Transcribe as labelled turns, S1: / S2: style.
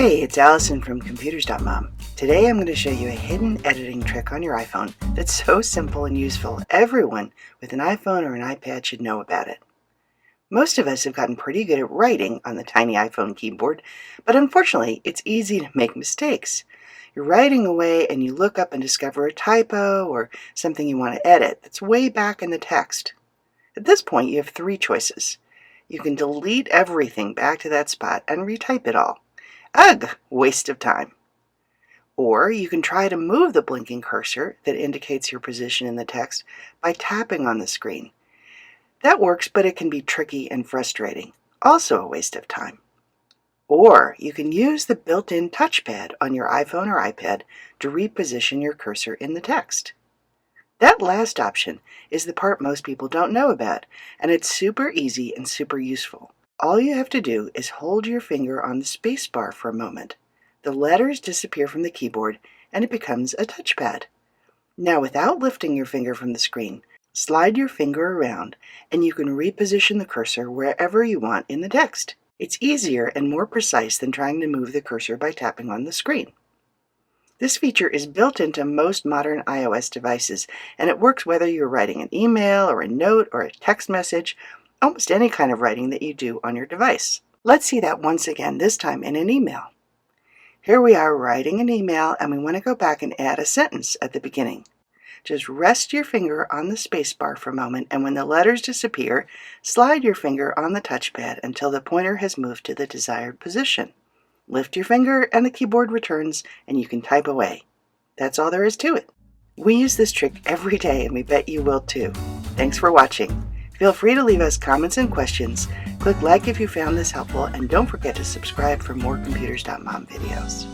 S1: Hey, it's Allison from Computers.mom. Today I'm going to show you a hidden editing trick on your iPhone that's so simple and useful everyone with an iPhone or an iPad should know about it. Most of us have gotten pretty good at writing on the tiny iPhone keyboard, but unfortunately it's easy to make mistakes. You're writing away and you look up and discover a typo or something you want to edit that's way back in the text. At this point you have three choices. You can delete everything back to that spot and retype it all. Ugh, waste of time. Or you can try to move the blinking cursor that indicates your position in the text by tapping on the screen. That works, but it can be tricky and frustrating. Also a waste of time. Or you can use the built-in touchpad on your iPhone or iPad to reposition your cursor in the text. That last option is the part most people don't know about, and it's super easy and super useful. All you have to do is hold your finger on the space bar for a moment. The letters disappear from the keyboard and it becomes a touchpad. Now, without lifting your finger from the screen, slide your finger around and you can reposition the cursor wherever you want in the text. It's easier and more precise than trying to move the cursor by tapping on the screen. This feature is built into most modern iOS devices, and it works whether you're writing an email or a note or a text message, almost any kind of writing that you do on your device. Let's see that once again, this time in an email. Here we are writing an email and we want to go back and add a sentence at the beginning. Just rest your finger on the space bar for a moment, and when the letters disappear, slide your finger on the touchpad until the pointer has moved to the desired position. Lift your finger and the keyboard returns and you can type away. That's all there is to it. We use this trick every day and we bet you will too. Thanks for watching. Feel free to leave us comments and questions. Click like if you found this helpful, and don't forget to subscribe for more Computers.mom videos.